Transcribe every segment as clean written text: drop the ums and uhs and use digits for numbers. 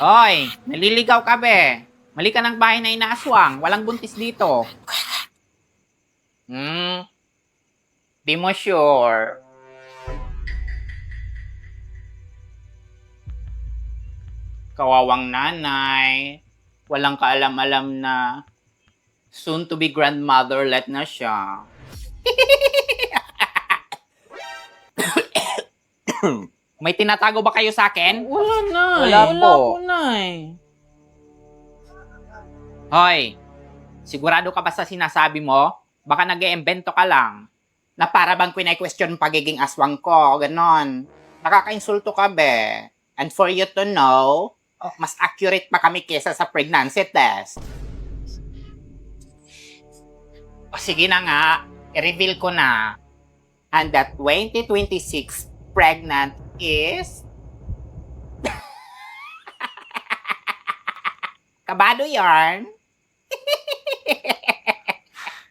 Hoy, naliligaw ka be. Mali ka ng bahay na inaaswang. Walang buntis dito. Di mo sure. Kawawang nanay. Walang kaalam-alam na soon to be grandmotherlet na siya. May tinatago ba kayo sa akin? Wala na. Wala po. po na Hoy, sigurado ka ba sa sinasabi mo? Baka nag-iimbento ka lang. Na para bang question pagiging aswang ko, ganon. Nakaka-insulto ka, be. And for you to know, mas accurate pa kami kesa sa pregnancy test. O sige na nga, i-reveal ko na. And that 2026 pregnant is... Kabado yarn.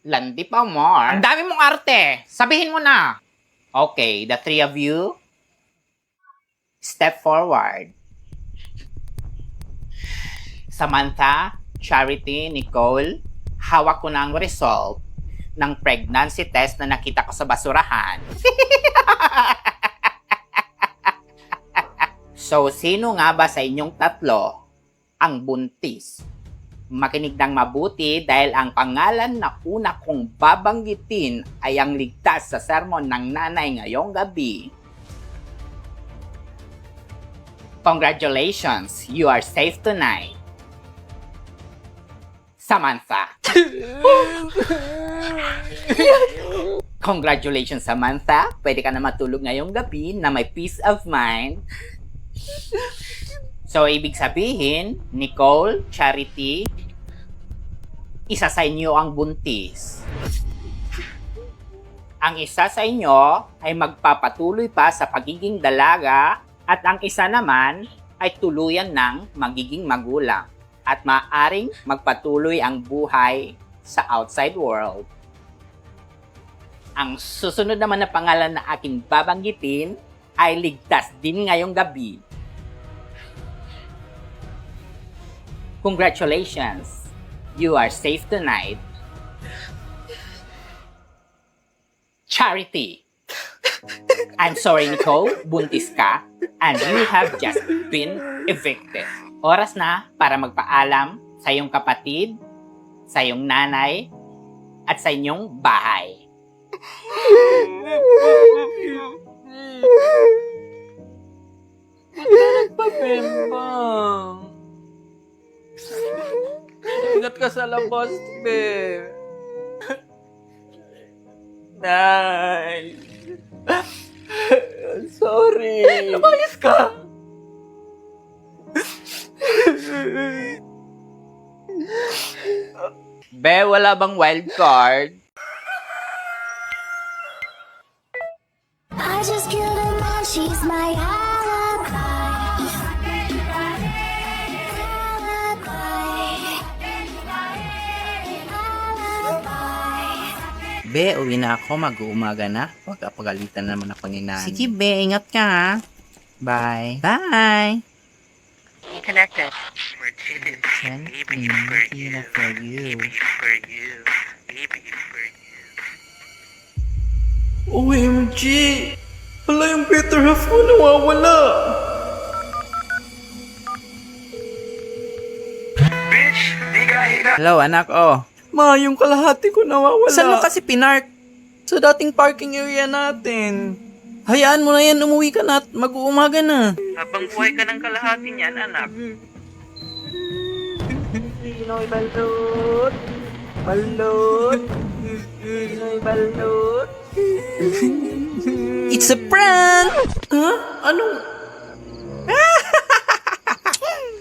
Landi pa more. Ang dami mong arte. Sabihin mo na. Okay, the three of you, step forward. Samantha, Charity, Nicole, hawak ko na ang result ng pregnancy test na nakita ko sa basurahan. So, sino nga ba sa inyong tatlo ang buntis? Makinig ng mabuti dahil ang pangalan na una kong babanggitin ay ang ligtas sa sermon ng nanay ngayong gabi. Congratulations, you are safe tonight. Samantha. Congratulations, Samantha. Pwede ka na matulog ngayong gabi na may peace of mind. So, ibig sabihin, Nicole, Charity, isa sa inyo ang buntis. Ang isa sa inyo ay magpapatuloy pa sa pagiging dalaga at ang isa naman ay tuluyan ng magiging magulang at maaaring magpatuloy ang buhay sa outside world. Ang susunod naman na pangalan na aking babanggitin ay ligtas din ngayong gabi. Congratulations! You are safe tonight. Charity. I'm sorry, Nicole. Buntis ka. And you have just been evicted. Oras na para magpaalam sa iyong kapatid, sa iyong nanay, at sa inyong bahay. Pabembang. Ingat ka sa labas, be. Nay. Sorry. Lumayas ka. Be, wala bang wild card? I just killed a man, she's my alibi. Be, uwi na ako. Mag-uumaga na. Huwag kapagalitan naman ako ni Nani. Sige, Be. Ingat ka, ha? Bye. Bye. Connected. For children. Send Baby me for Tina you. for you. Baby for you. Baby for you. OMG! Hala, yung better half ko nawawala. Bitch, di ka hina. Hello, anak. Oh. Ma, yung kalahati ko nawawala. Saan mo kasi pinark? Sa dating parking area natin. Hayaan mo na yan, umuwi ka na at mag-uumaga na. Habang buhay ka ng kalahati niyan, anak. Pinoy balot. Balot. Pinoy balot. It's a prank! Ha? Anong?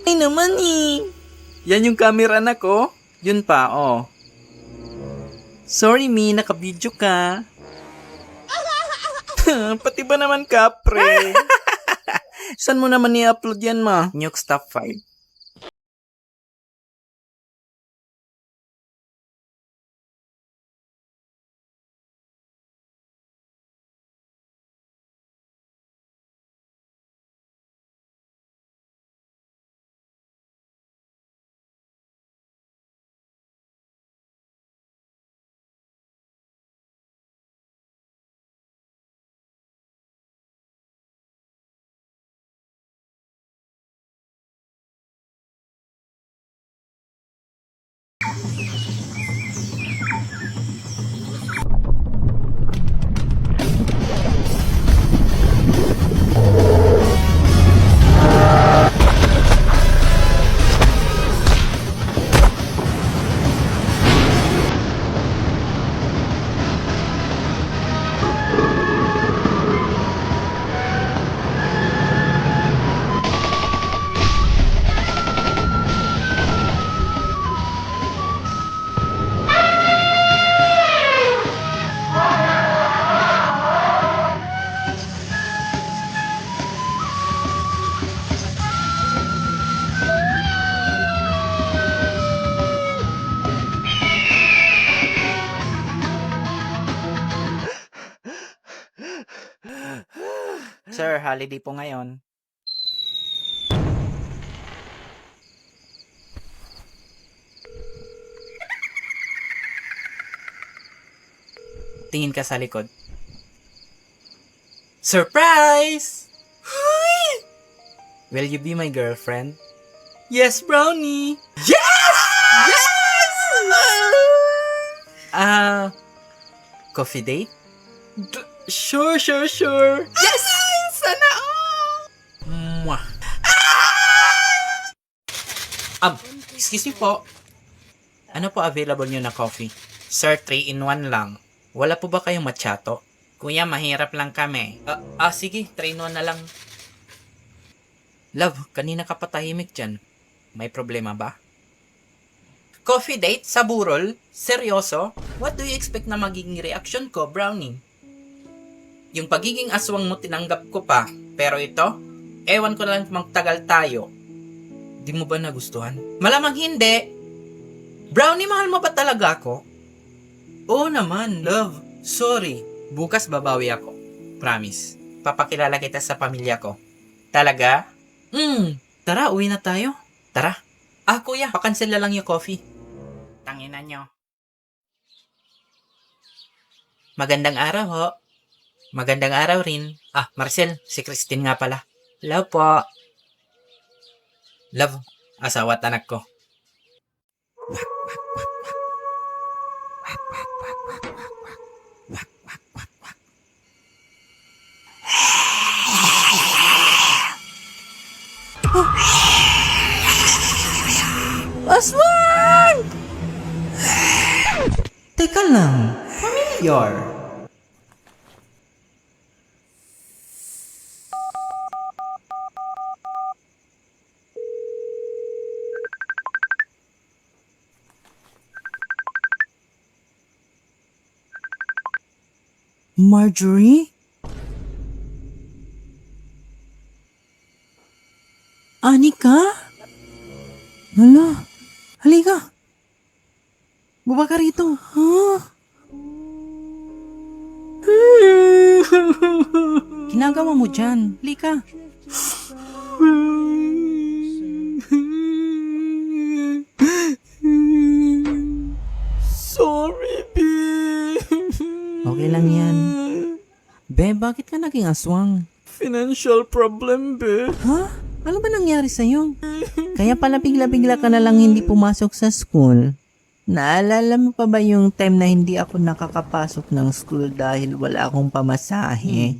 Ay naman eh. Yan yung camera na ko. Yun pa, oh. Sorry, Mi, naka-video ka. Pati ba naman ka, pre? Saan mo naman i-upload yan, ma? Nuke Stop 5. Sir, holiday po ngayon. Tingin ka sa likod. Surprise! Will you be my girlfriend? Yes, Brownie! Yes! Yes! Coffee date? Sure. Yes! Sana all! Mwah! Excuse me po. Ano po available nyo na coffee? Sir, 3-in-1 lang. Wala po ba kayong macchiato? Kuya, mahirap lang kami. Sige, 3-in-1 na lang. Love, kanina ka patahimik dyan. May problema ba? Coffee date sa burol? Seryoso? What do you expect na magiging reaction ko, Brownie? Yung pagiging aswang mo tinanggap ko pa. Pero ito, ewan ko lang magtagal tayo. Di mo ba nagustuhan? Malamang hindi. Brownie, mahal mo ba talaga ako? Oo naman, love. Sorry. Bukas babawi ako. Promise. Papakilala kita sa pamilya ko. Talaga? Tara, uwi na tayo. Tara. Kuya, pakansel na lang yung coffee. Tanginan nyo. Magandang araw ho. Magandang araw rin. Marcel, si Christine nga pala. Hello po. Love, asawa at anak ko. Aswang! Teka lang, familiar. Marjorie? Anika? Hala, halika. Baba ka rito. Ginagawa mo dyan. Halika. Sorry, B. Okay lang yan. Be, bakit ka naging aswang? Financial problem, be. Ha? Ano ba nangyari sa'yo? Kaya pala bigla-bigla ka na lang hindi pumasok sa school. Naalala mo pa ba yung time na hindi ako nakakapasok ng school dahil wala akong pamasahe?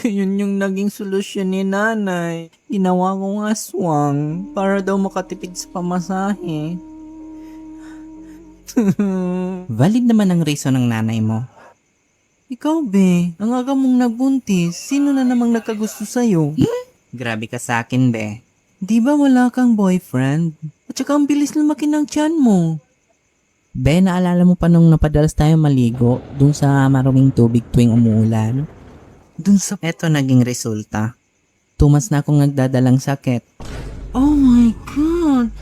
Yun yung naging solusyon ni nanay. Ginawa kong aswang para daw makatipid sa pamasahe. Valid naman ang reason ng nanay mo. Ikaw, be, ang aga mong nagbuntis, sino na namang nagkagusto sa'yo? Grabe ka sa akin, be. Di ba wala kang boyfriend? At saka ang bilis lumaki ng tiyan mo. Be, naalala mo pa nung napadalas tayo maligo dun sa maruming tubig tuwing umuulan? Eto naging resulta. 2 months na akong nagdadalang sakit. Oh my God!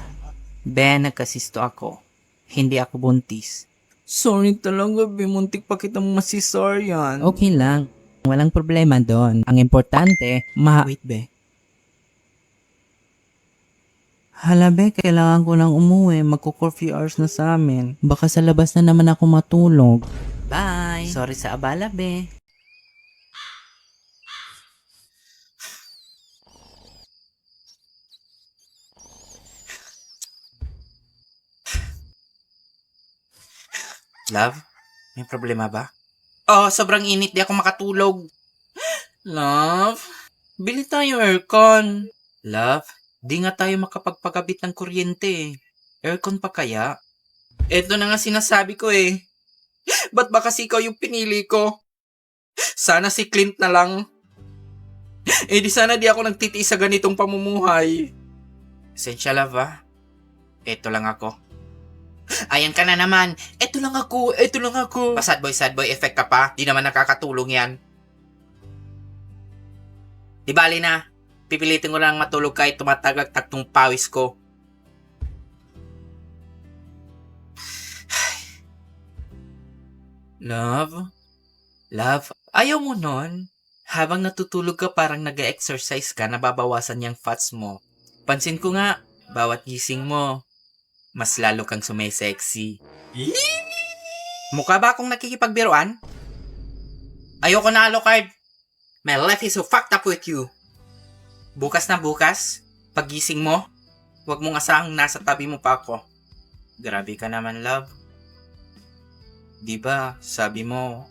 Be, nagkasisto ako. Hindi ako buntis. Sorry talaga, be. Muntik pa kitang masisaryan. Okay lang. Walang problema doon. Ang importante, Wait, be. Hala, be. Kailangan ko lang umuwi. Magko-coffee hours na sa amin. Baka sa labas na naman ako matulog. Bye! Sorry sa abala, be. Love, may problema ba? Sobrang init, di ako makatulog. Love, bili tayo aircon. Love, di nga tayo makapagpagabit ng kuryente. Aircon pa kaya? Eto na nga sinasabi ko eh. Ba't ba kasi ikaw yung pinili ko? Sana si Clint na lang. Di sana di ako nagtitiis sa ganitong pamumuhay. Esensya, love ah. Eto lang ako. Ayan ka na naman. Ito lang ako. Sad boy effect ka pa. Di naman nakakatulong yan. Di bali na. Pipilitin ko lang matulog kahit tumatagak-tag tong pawis ko. Love? Ayaw mo nun? Habang natutulog ka parang nag-exercise ka, nababawasan yung fats mo. Pansin ko nga, bawat gising mo, mas lalo kang sumesexy. Mukha ba akong nakikipagbiruan? Ayoko na, Alucard. My life is so fucked up with you. Bukas na bukas, paggising mo, huwag mong asahang nasa tabi mo pa ako. Grabe ka naman, love. Di ba, sabi mo,